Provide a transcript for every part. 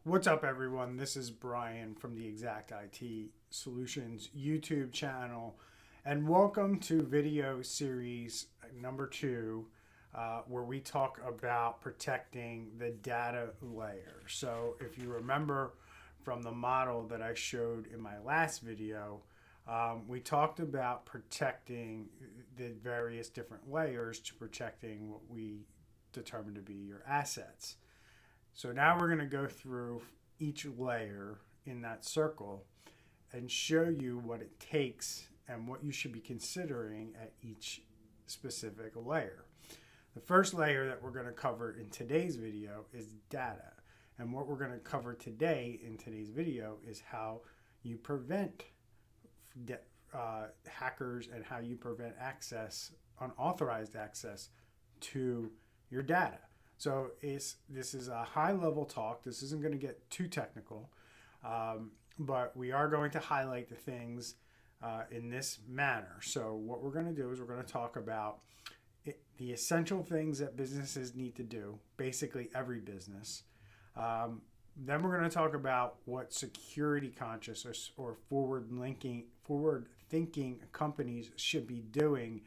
What's up, everyone? This is Brian from the Exact IT Solutions YouTube channel, and welcome to video series number 2, where we talk about protecting the data layer. So if you remember from the model that I showed in my last video, we talked about protecting the various different layers to protecting what we determine to be your assets. So now we're going to go through each layer in that circle and show you what it takes and what you should be considering at each specific layer. The first layer that we're going to cover in today's video is data. And what we're going to cover today in today's video is how you prevent hackers and how you prevent unauthorized access to your data. So this is a high-level talk. This isn't going to get too technical, but we are going to highlight the things in this manner. So what we're going to do is we're going to talk about the essential things that businesses need to do, basically every business. Then we're going to talk about what security conscious or forward-thinking companies should be doing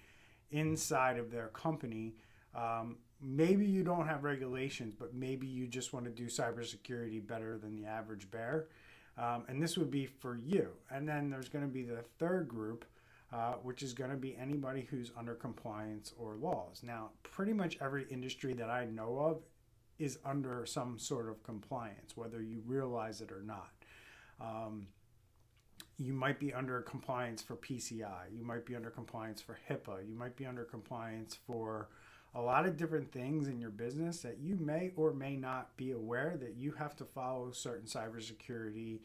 inside of their company. Maybe you don't have regulations, but maybe you just want to do cybersecurity better than the average bear. And this would be for you. And then there's going to be the third group, which is going to be anybody who's under compliance or laws. Now, pretty much every industry that I know of is under some sort of compliance, whether you realize it or not. You might be under compliance for PCI. You might be under compliance for HIPAA. You might be under compliance for a lot of different things in your business that you may or may not be aware that you have to follow certain cybersecurity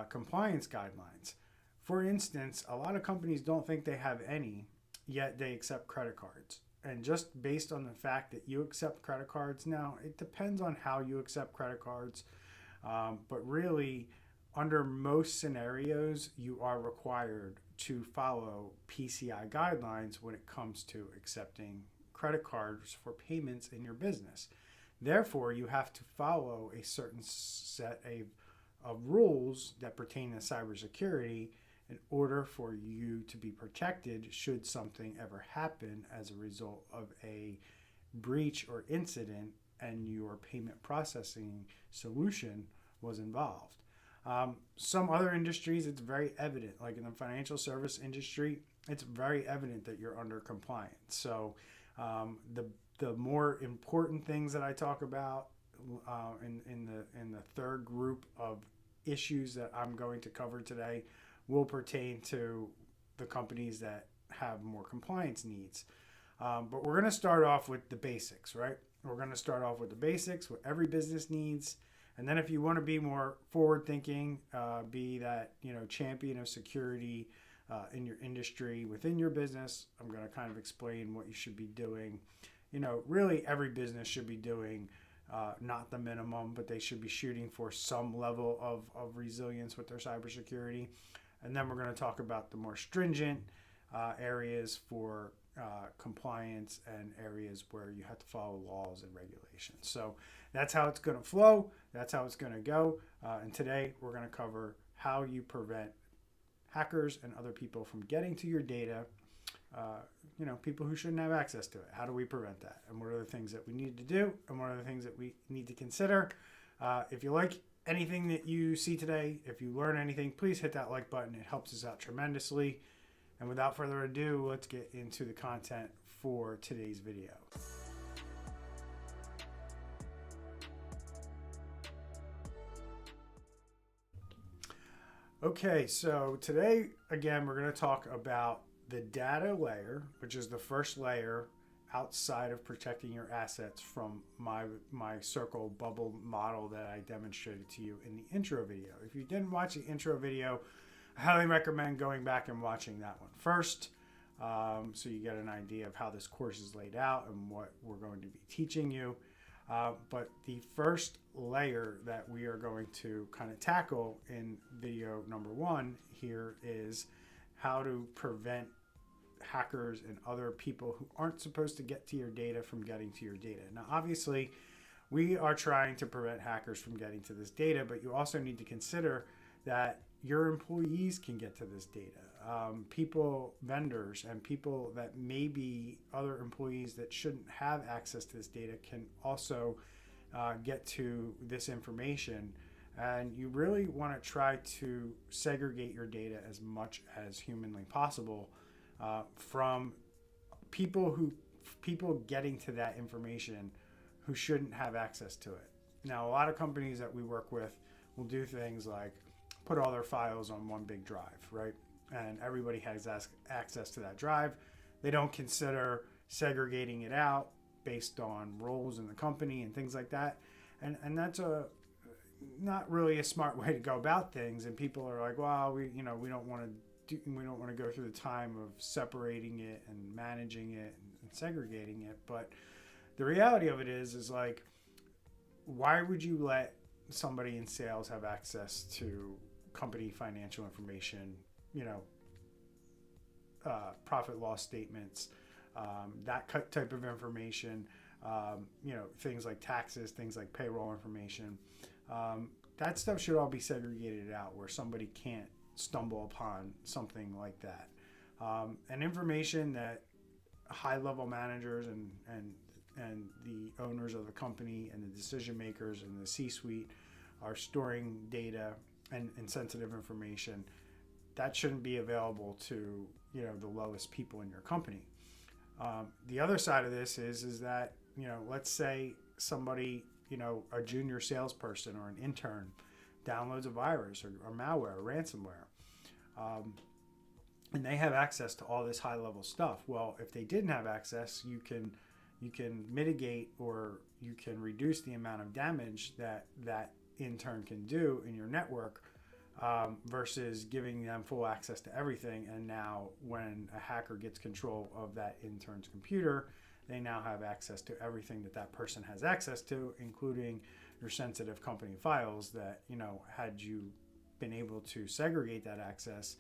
compliance guidelines. For instance, a lot of companies don't think they have any, yet they accept credit cards. And just based on the fact that you accept credit cards now, it depends on how you accept credit cards. But really, under most scenarios, you are required to follow PCI guidelines when it comes to accepting credit cards for payments in your business. Therefore, you have to follow a certain set of rules that pertain to cybersecurity in order for you to be protected should something ever happen as a result of a breach or incident and your payment processing solution was involved. Some other industries, it's very evident, like in the financial service industry, it's very evident that you're under compliance. So the more important things that I talk about in the third group of issues that I'm going to cover today will pertain to the companies that have more compliance needs. But we're going to start off with the basics, right? We're going to start off with the basics, what every business needs. And then if you want to be more forward-thinking, be that champion of security in your industry, within your business, I'm going to kind of explain what you should be doing. Really every business should be doing not the minimum, but they should be shooting for some level of resilience with their cybersecurity. And then we're going to talk about the more stringent areas for compliance and areas where you have to follow laws and regulations. So that's how it's going to flow. That's how it's going to go. And today we're going to cover how you prevent hackers and other people from getting to your data, people who shouldn't have access to it. How do we prevent that? And what are the things that we need to do? And what are the things that we need to consider? If you like anything that you see today, if you learn anything, please hit that like button. It helps us out tremendously. And without further ado, let's get into the content for today's video. Okay, so today, again, we're going to talk about the data layer, which is the first layer outside of protecting your assets from my circle bubble model that I demonstrated to you in the intro video. If you didn't watch the intro video, I highly recommend going back and watching that one first, so you get an idea of how this course is laid out and what we're going to be teaching you. But the first layer that we are going to kind of tackle in video number 1 here is how to prevent hackers and other people who aren't supposed to get to your data from getting to your data. Now, obviously, we are trying to prevent hackers from getting to this data, but you also need to consider that your employees can get to this data. People, vendors, and people that may be other employees that shouldn't have access to this data can also get to this information. And you really want to try to segregate your data as much as humanly possible from people getting to that information who shouldn't have access to it. Now, a lot of companies that we work with will do things like put all their files on one big drive, right? And everybody has access to that drive. They don't consider segregating it out based on roles in the company and things like that. And that's not really a smart way to go about things. And people are like, well, we don't want to go through the time of separating it and managing it and segregating it. But the reality of it is like, why would you let somebody in sales have access to company financial information, profit loss statements, that type of information, things like taxes, things like payroll information. That stuff should all be segregated out where somebody can't stumble upon something like that. And information that high-level managers and the owners of the company and the decision makers and the C-suite are storing data and sensitive information, that shouldn't be available to the lowest people in your company. The other side of this is that let's say somebody, a junior salesperson or an intern downloads a virus or malware or ransomware, and they have access to all this high level stuff. Well, if they didn't have access, you can mitigate or you can reduce the amount of damage that intern can do in your network, versus giving them full access to everything. And now when a hacker gets control of that intern's computer, they now have access to everything that person has access to, including your sensitive company files that, had you been able to segregate that access,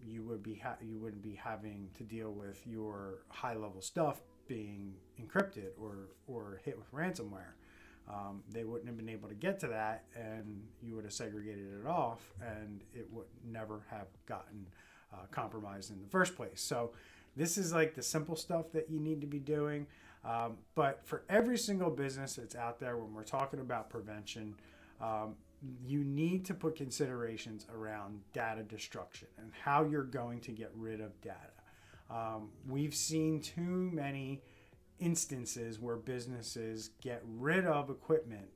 you wouldn't be having to deal with your high level stuff being encrypted or hit with ransomware. They wouldn't have been able to get to that, and you would have segregated it off, and it would never have gotten compromised in the first place. So this is like the simple stuff that you need to be doing. But for every single business that's out there, when we're talking about prevention, you need to put considerations around data destruction and how you're going to get rid of data. We've seen too many instances where businesses get rid of equipment.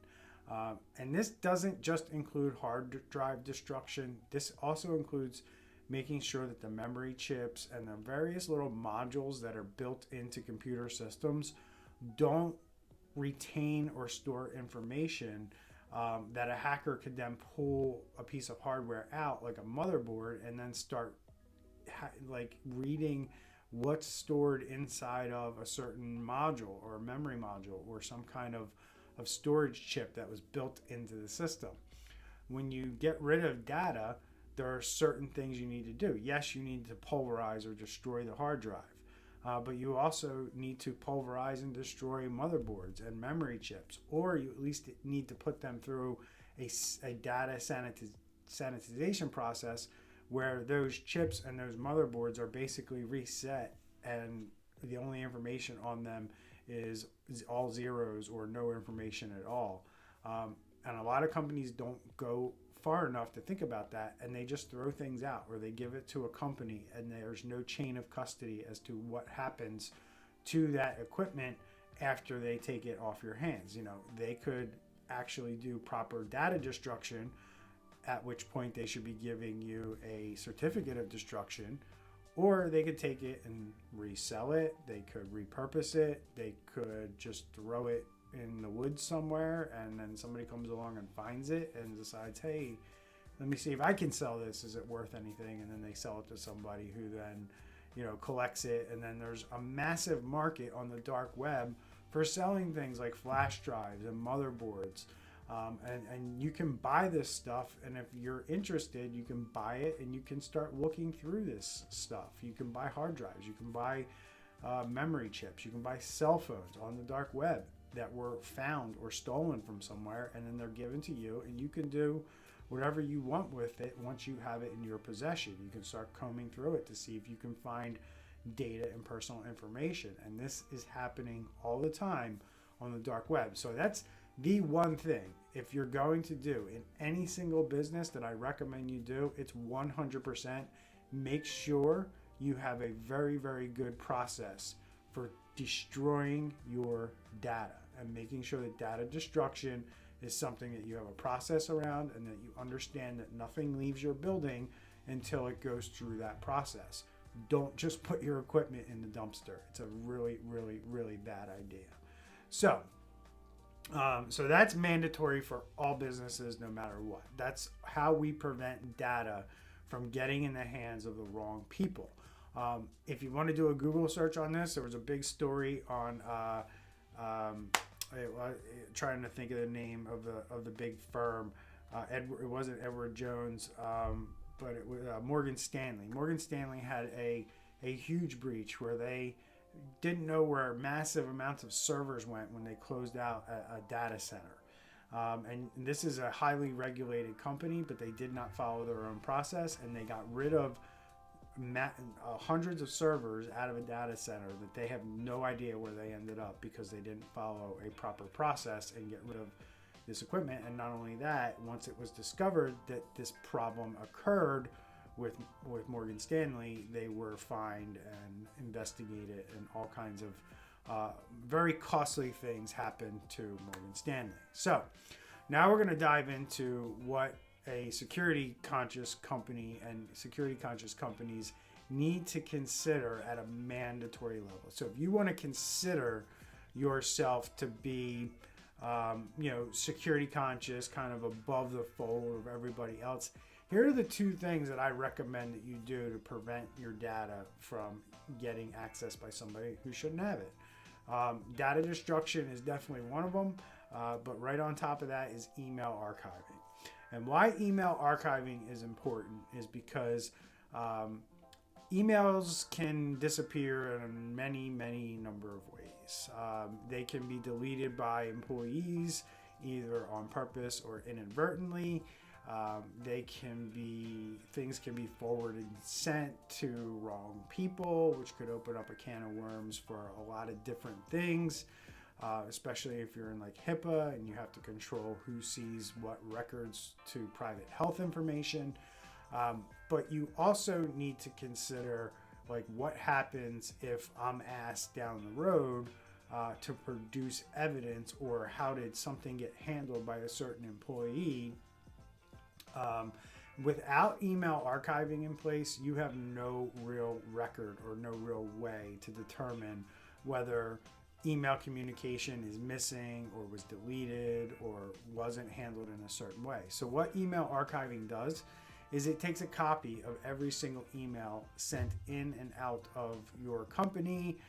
And this doesn't just include hard drive destruction. This also includes making sure that the memory chips and the various little modules that are built into computer systems don't retain or store information that a hacker could then pull a piece of hardware out, like a motherboard, and then start reading what's stored inside of a certain module or a memory module or some kind of storage chip that was built into the system. When you get rid of data, there are certain things you need to do. Yes, you need to pulverize or destroy the hard drive, but you also need to pulverize and destroy motherboards and memory chips, or you at least need to put them through a data sanitization process where those chips and those motherboards are basically reset, and the only information on them is all zeros or no information at all. And a lot of companies don't go far enough to think about that, and they just throw things out, or they give it to a company, and there's no chain of custody as to what happens to that equipment after they take it off your hands. They could actually do proper data destruction, at which point they should be giving you a certificate of destruction, or they could take it and resell it. They could repurpose it. They could just throw it in the woods somewhere, and then somebody comes along and finds it and decides, hey, let me see if I can sell this. Is it worth anything? And then they sell it to somebody who then, collects it. And then there's a massive market on the dark web for selling things like flash drives and motherboards. And you can buy this stuff, and if you're interested, you can buy it and you can start looking through this stuff. You can buy hard drives, you can buy memory chips, you can buy cell phones on the dark web. that were found or stolen from somewhere, and then they're given to you, and you can do whatever you want with it once you have it in your possession. You can start combing through it to see if you can find data and personal information. And this is happening all the time on the dark web. So that's the one thing, if you're going to do in any single business that I recommend you do, it's 100% make sure you have a very, very good process for destroying your data, and making sure that data destruction is something that you have a process around, and that you understand that nothing leaves your building until it goes through that process. Don't just put your equipment in the dumpster. It's a really, really, really bad idea. So that's mandatory for all businesses, no matter what. That's how we prevent data from getting in the hands of the wrong people. If you want to do a Google search on this, there was a big story on trying to think of the name of the big firm. It wasn't Edward Jones, but it was Morgan Stanley. Morgan Stanley had a huge breach where they didn't know where massive amounts of servers went when they closed out a data center. And this is a highly regulated company, but they did not follow their own process, and they got rid of hundreds of servers out of a data center that they have no idea where they ended up, because they didn't follow a proper process and get rid of this equipment. And not only that, once it was discovered that this problem occurred with Morgan Stanley, they were fined and investigated, and all kinds of very costly things happened to Morgan Stanley. So now we're going to dive into what a security conscious company and security conscious companies need to consider at a mandatory level. So if you want to consider yourself to be security conscious, kind of above the fold of everybody else, here are the two things that I recommend that you do to prevent your data from getting accessed by somebody who shouldn't have it. Data destruction is definitely one of them, but right on top of that is email archiving. And why email archiving is important is because emails can disappear in many, many number of ways. They can be deleted by employees, either on purpose or inadvertently. Things can be forwarded and sent to wrong people, which could open up a can of worms for a lot of different things. Especially if you're in like HIPAA and you have to control who sees what records to private health information. But you also need to consider like what happens if I'm asked down the road to produce evidence, or how did something get handled by a certain employee. Without email archiving in place, you have no real record or no real way to determine whether email communication is missing or was deleted or wasn't handled in a certain way. So what email archiving does is it takes a copy of every single email sent in and out of your company.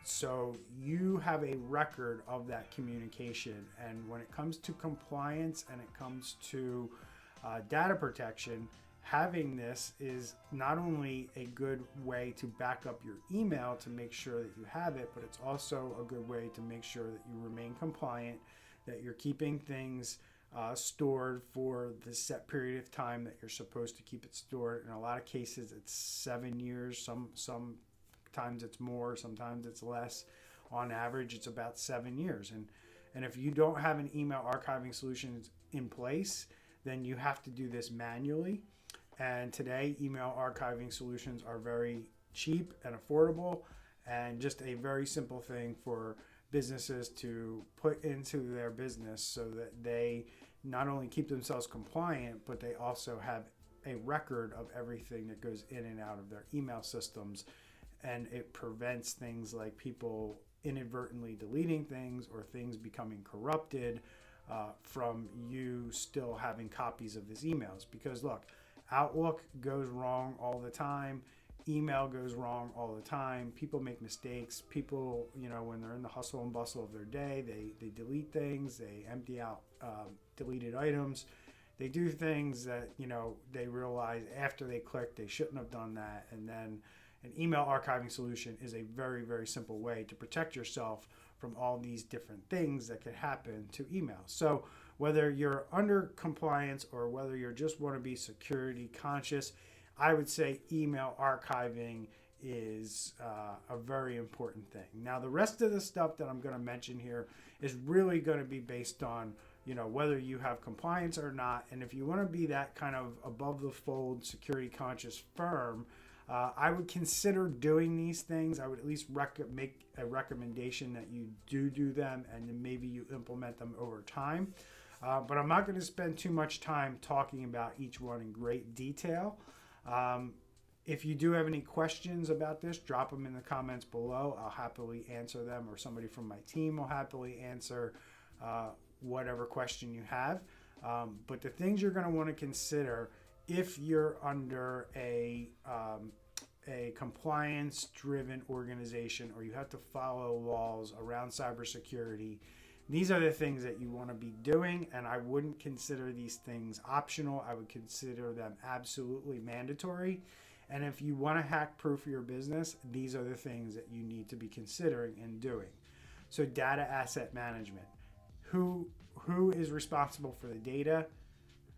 So you have a record of that communication. And when it comes to compliance and it comes to data protection, having this is not only a good way to back up your email to make sure that you have it, but it's also a good way to make sure that you remain compliant, that you're keeping things stored for the set period of time that you're supposed to keep it stored. In a lot of cases, it's 7 years. Sometimes it's more, sometimes it's less. On average, it's about 7 years. And if you don't have an email archiving solution in place, then you have to do this manually. And today, email archiving solutions are very cheap and affordable, and just a very simple thing for businesses to put into their business so that they not only keep themselves compliant, but they also have a record of everything that goes in and out of their email systems. And it prevents things like people inadvertently deleting things or things becoming corrupted from you still having copies of these emails. Because look, Outlook goes wrong all the time. Email goes wrong all the time. People make mistakes. People, when they're in the hustle and bustle of their day, they delete things. They empty out deleted items. They do things that, they realize after they click they shouldn't have done that. And then an email archiving solution is a very, very simple way to protect yourself from all these different things that could happen to email. So whether you're under compliance or whether you just want to be security conscious, I would say email archiving is a very important thing. Now, the rest of the stuff that I'm going to mention here is really going to be based on, whether you have compliance or not. And if you want to be that kind of above the fold security conscious firm, I would consider doing these things. I would at least make a recommendation that you do them, and then maybe you implement them over time. But I'm not going to spend too much time talking about each one in great detail. If you do have any questions about this, drop them in the comments below. I'll happily answer them, or somebody from my team will happily answer whatever question you have. But the things you're going to want to consider if you're under a compliance-driven organization, or you have to follow laws around cybersecurity, these are the things that you want to be doing, and I wouldn't consider these things optional. I would consider them absolutely mandatory. And if you want to hack-proof your business, these are the things that you need to be considering and doing. So data asset management. Who is responsible for the data?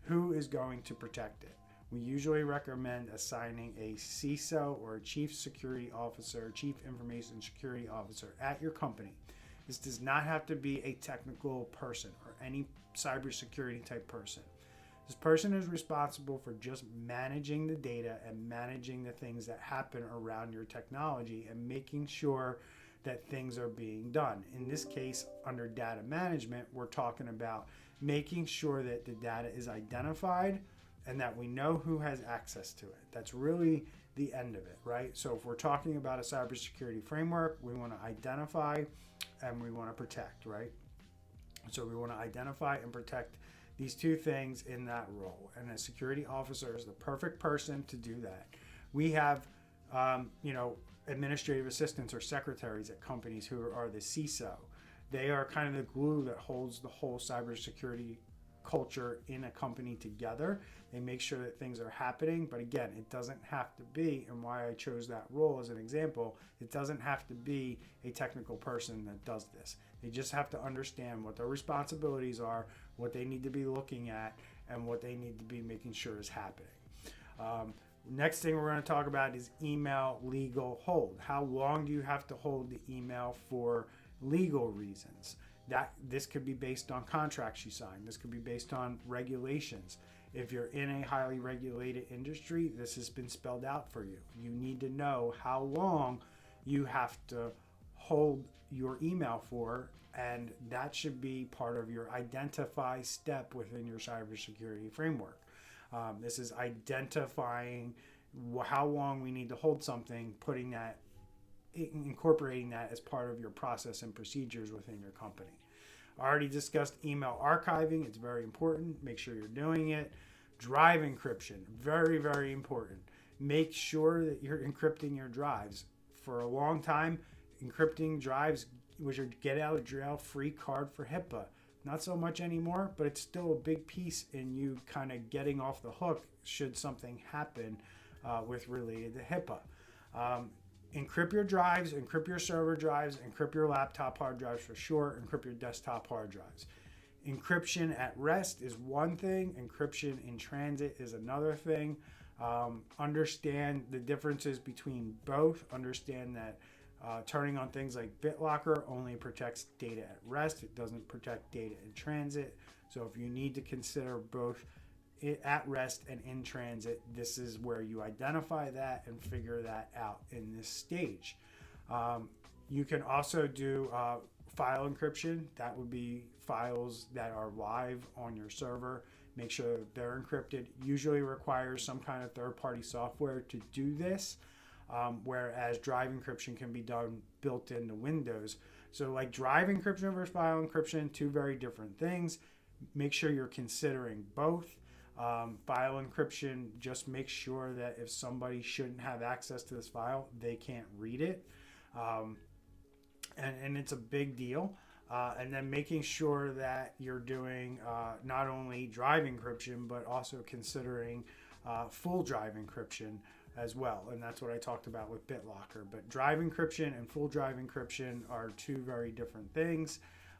Who is going to protect it? We usually recommend assigning a CISO, or a Chief Security Officer, Chief Information Security Officer at your company. This does not have to be a technical person or any cybersecurity type person. This person is responsible for just managing the data and managing the things that happen around your technology and making sure that things are being done. In this case, under data management, we're talking about making sure that the data is identified and that we know who has access to it. That's really the end of it, right? So if we're talking about a cybersecurity framework, we want to identify and we want to protect, right? So we want to identify and protect these two things in that role. And a security officer is the perfect person to do that. We have, administrative assistants or secretaries at companies who are the CISO. They are kind of the glue that holds the whole cybersecurity culture in a company together. They make sure that things are happening, but again, it doesn't have to be, and why I chose that role as an example, it doesn't have to be a technical person that does this. They just have to understand what their responsibilities are, what they need to be looking at, and what they need to be making sure is happening. Next thing we're going to talk about is email legal hold. How long do you have to hold the email for legal reasons? This could be based on contracts you sign. This could be based on regulations. If you're in a highly regulated industry, this has been spelled out for you. You need to know how long you have to hold your email for, and that should be part of your identify step within your cybersecurity framework. This is identifying how long we need to hold something, incorporating that as part of your process and procedures within your company. I already discussed email archiving. It's very important. Make sure you're doing it. Drive encryption, very, very important. Make sure that you're encrypting your drives. For a long time, encrypting drives was your get out of jail free card for HIPAA. Not so much anymore, but it's still a big piece in you kind of getting off the hook should something happen with related to HIPAA. Encrypt your drives, encrypt your server drives, encrypt your laptop hard drives for sure, encrypt your desktop hard drives. Encryption at rest is one thing, encryption in transit is another thing. Understand the differences between both. Understand that turning on things like BitLocker only protects data at rest. It doesn't protect data in transit. So if you need to consider both at rest and in transit, this is where you identify that and figure that out in this stage. You can also do file encryption. That would be files that are live on your server. Make sure that they're encrypted. Usually requires some kind of third-party software to do this. Whereas drive encryption can be done built into Windows. So like drive encryption versus file encryption, two very different things. Make sure you're considering both. File encryption, just make sure that if somebody shouldn't have access to this file, they can't read it. And it's a big deal. And then making sure that you're doing not only drive encryption, but also considering full drive encryption as well. And that's what I talked about with BitLocker. But drive encryption and full drive encryption are two very different things.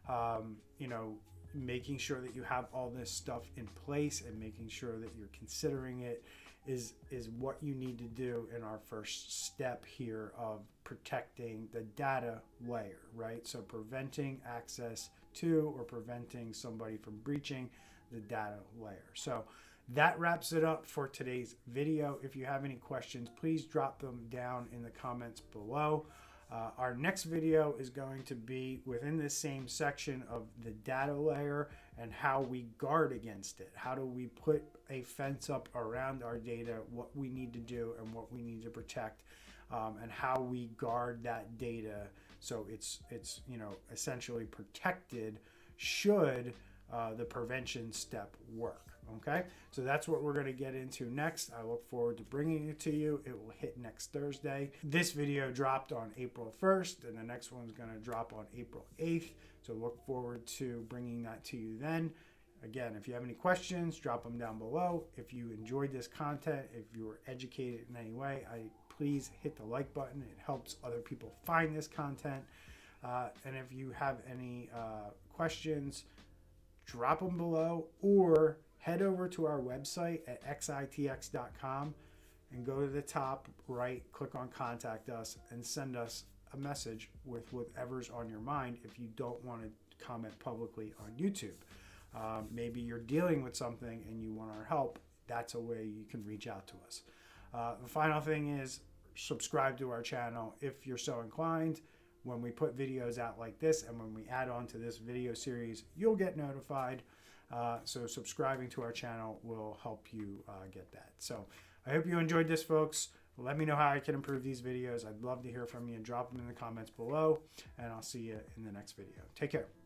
You know, making sure that you have all this stuff in place and making sure that you're considering it is what you need to do in our first step here of protecting the data layer, right? So preventing access to or preventing somebody from breaching the data layer. So that wraps it up for today's video. If you have any questions, please drop them down in the comments below. Our next video is going to be within this same section of the data layer and how we guard against it. How do we put a fence up around our data, what we need to do and what we need to protect, and how we guard that data so it's you know, essentially protected should the prevention step work. Okay, so that's what we're going to get into next. I look forward to bringing it to you. It will hit next Thursday. This video dropped on April 1st, and the next one's going to drop on April 8th. So look forward to bringing that to you then. Again, if you have any questions, drop them down below. If you enjoyed this content, if you were educated in any way, please hit the like button. It helps other people find this content. And if you have any questions, drop them below or head over to our website at xitx.com and go to the top right, click on contact us and send us a message with whatever's on your mind if you don't want to comment publicly on YouTube. Maybe you're dealing with something and you want our help. That's a way you can reach out to us. The final thing is subscribe to our channel if you're so inclined. When we put videos out like this and when we add on to this video series, you'll get notified. So subscribing to our channel will help you get that. So I hope you enjoyed this, folks. Let me know how I can improve these videos. I'd love to hear from you and drop them in the comments below. And I'll see you in the next video. Take care.